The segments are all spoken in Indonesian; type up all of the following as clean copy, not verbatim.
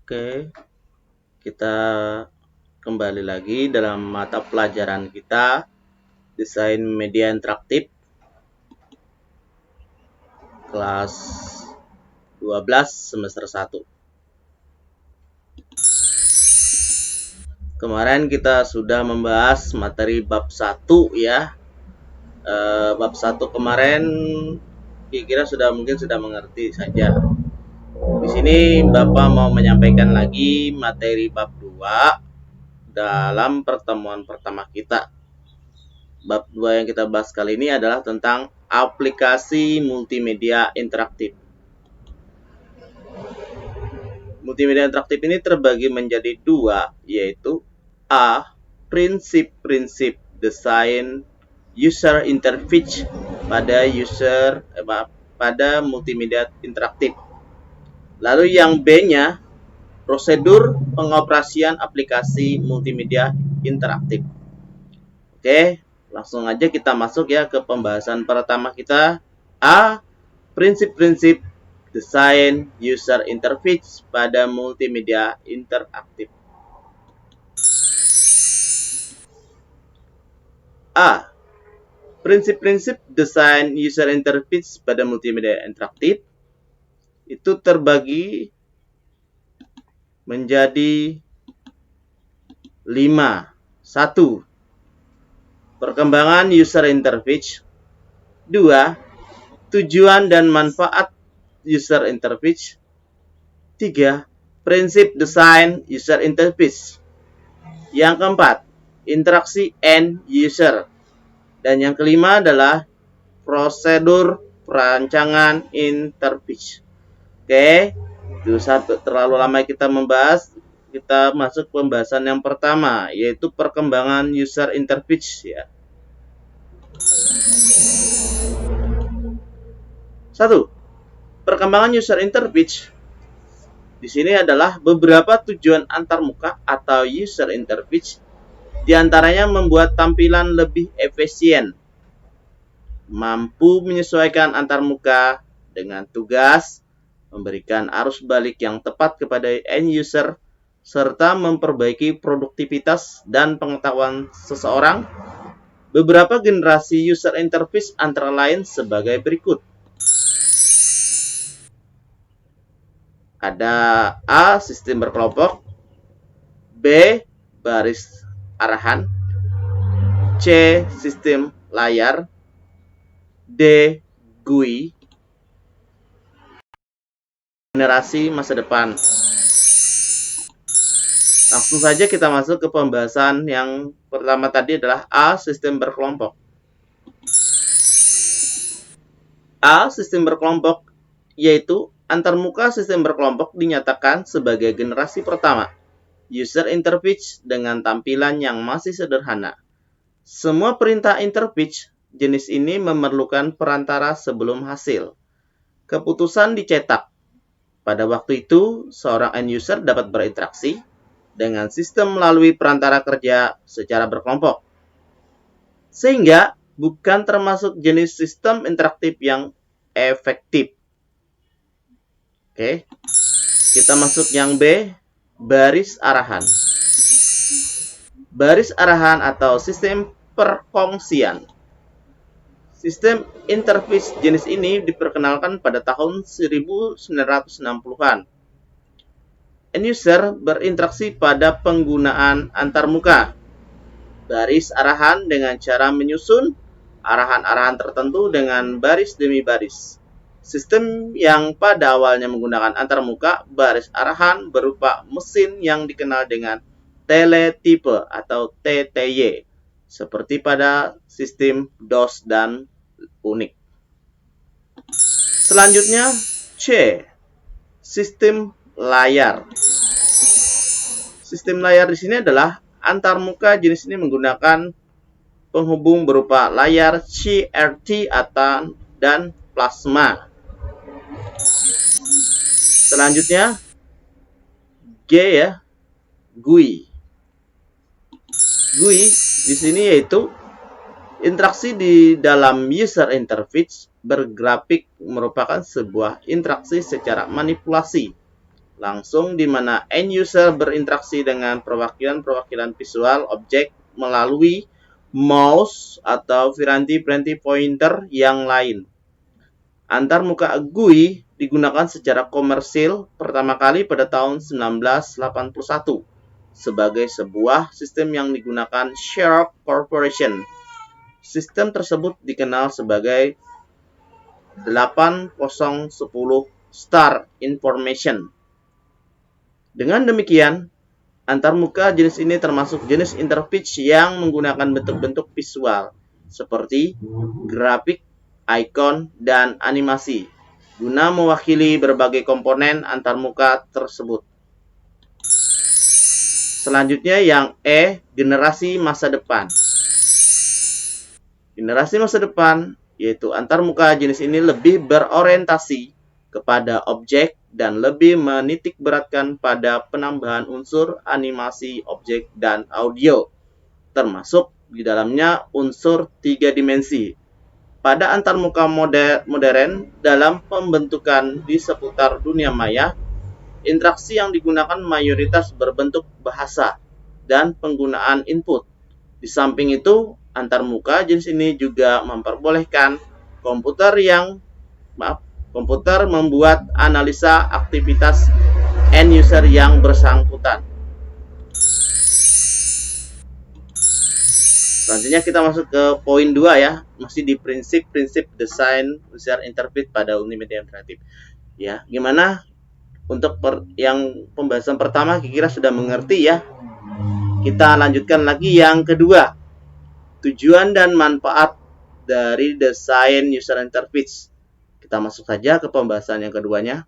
Oke, kita kembali lagi dalam mata pelajaran kita, Desain Media Interaktif, kelas 12 semester 1. Kemarin kita sudah membahas materi bab 1 ya. Bab 1 kemarin kira-kira mungkin sudah mengerti saja. Di sini Bapak mau menyampaikan lagi materi bab 2 dalam pertemuan pertama kita. Bab 2 yang kita bahas kali ini adalah tentang aplikasi multimedia interaktif. Multimedia interaktif ini terbagi menjadi dua, yaitu A. Prinsip-prinsip desain user interface pada multimedia interaktif. Lalu yang B-nya, prosedur pengoperasian aplikasi multimedia interaktif. Oke, langsung aja kita masuk ya ke pembahasan pertama kita. A. Prinsip-prinsip desain user interface pada multimedia interaktif. A. Prinsip-prinsip desain user interface pada multimedia interaktif itu terbagi menjadi 5. 1. Perkembangan user interface. 2. Tujuan dan manfaat user interface. 3. Prinsip desain user interface. Yang keempat, interaksi end user. Dan yang kelima adalah prosedur perancangan interface. Oke, itu terlalu lama kita membahas. Kita masuk pembahasan yang pertama, yaitu perkembangan user interface ya. 1. Perkembangan user interface di sini adalah beberapa tujuan antarmuka atau user interface, diantaranya membuat tampilan lebih efisien, mampu menyesuaikan antarmuka dengan tugas, memberikan arus balik yang tepat kepada end user, serta memperbaiki produktivitas dan pengetahuan seseorang. Beberapa generasi user interface antara lain sebagai berikut. Ada A. Sistem berkelompok, B. Baris arahan, C. Sistem layar, D. GUI. Generasi masa depan. Langsung saja kita masuk ke pembahasan yang pertama tadi adalah A. Sistem berkelompok. A. Sistem berkelompok yaitu antarmuka sistem berkelompok dinyatakan sebagai generasi pertama user interface dengan tampilan yang masih sederhana. Semua perintah interface jenis ini memerlukan perantara sebelum hasil keputusan dicetak. Pada waktu itu, seorang end user dapat berinteraksi dengan sistem melalui perantara kerja secara berkelompok. Sehingga bukan termasuk jenis sistem interaktif yang efektif. Oke, kita masuk yang B, baris arahan. Baris arahan atau sistem perkongsian. Sistem interface jenis ini diperkenalkan pada tahun 1960-an. End user berinteraksi pada penggunaan antarmuka. Baris arahan dengan cara menyusun arahan-arahan tertentu dengan baris demi baris. Sistem yang pada awalnya menggunakan antarmuka baris arahan berupa mesin yang dikenal dengan teletipe atau TTY, seperti pada sistem DOS dan Unix. Selanjutnya C. Sistem layar. Sistem layar di sini adalah antarmuka jenis ini menggunakan penghubung berupa layar CRT dan plasma. Selanjutnya G ya, GUI. GUI di sini yaitu interaksi di dalam user interface bergrafik merupakan sebuah interaksi secara manipulasi langsung di mana end user berinteraksi dengan perwakilan-perwakilan visual objek melalui mouse atau piranti-piranti pointer yang lain. Antarmuka GUI digunakan secara komersil pertama kali pada tahun 1981 sebagai sebuah sistem yang digunakan Sharp Corporation. Sistem tersebut dikenal sebagai 8010 Star Information. Dengan demikian, antarmuka jenis ini termasuk jenis interface yang menggunakan bentuk-bentuk visual seperti grafik, icon, dan animasi guna mewakili berbagai komponen antarmuka tersebut. Selanjutnya yang generasi masa depan. Generasi masa depan yaitu antarmuka jenis ini lebih berorientasi kepada objek dan lebih menitik beratkan pada penambahan unsur animasi objek dan audio, termasuk di dalamnya unsur 3 dimensi. Pada antarmuka modern dalam pembentukan di seputar dunia maya, interaksi yang digunakan mayoritas berbentuk bahasa dan penggunaan input. Di samping itu, antarmuka jenis ini juga memperbolehkan komputer membuat analisa aktivitas end user yang bersangkutan. Selanjutnya kita masuk ke poin 2 ya, masih di prinsip-prinsip desain user interface pada Unimedia Interaktif. Ya, gimana untuk yang pembahasan pertama kira-kira sudah mengerti ya. Kita lanjutkan lagi yang kedua. Tujuan dan manfaat dari desain user interface. Kita masuk saja ke pembahasan yang keduanya.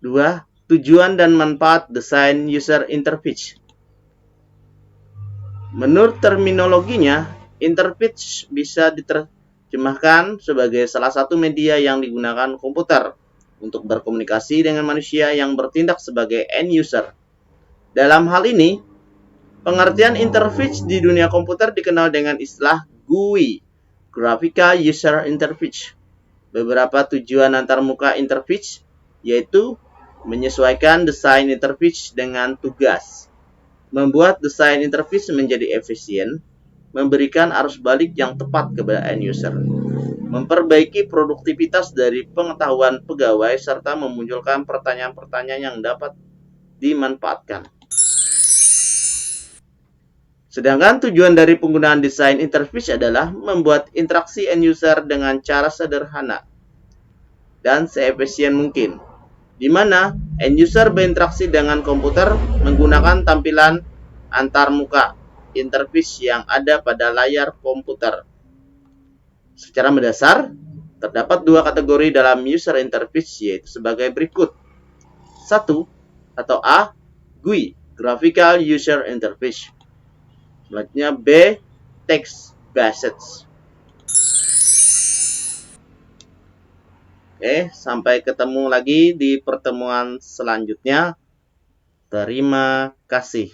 2. Tujuan dan manfaat desain user interface. Menurut terminologinya, interface bisa diterjemahkan sebagai salah satu media yang digunakan komputer untuk berkomunikasi dengan manusia yang bertindak sebagai end user. Dalam hal ini, pengertian interface di dunia komputer dikenal dengan istilah GUI, Graphical User Interface. Beberapa tujuan antarmuka interface yaitu menyesuaikan desain interface dengan tugas, membuat desain interface menjadi efisien, memberikan arus balik yang tepat kepada end user, memperbaiki produktivitas dari pengetahuan pegawai, serta memunculkan pertanyaan-pertanyaan yang dapat dimanfaatkan. Sedangkan tujuan dari penggunaan desain interface adalah membuat interaksi end user dengan cara sederhana dan seefisien mungkin, di mana end user berinteraksi dengan komputer menggunakan tampilan antarmuka interface yang ada pada layar komputer. Secara mendasar, terdapat dua kategori dalam user interface yaitu sebagai berikut. 1. Atau A, GUI, Graphical User Interface. Selanjutnya B, Text Based. Oke, sampai ketemu lagi di pertemuan selanjutnya. Terima kasih.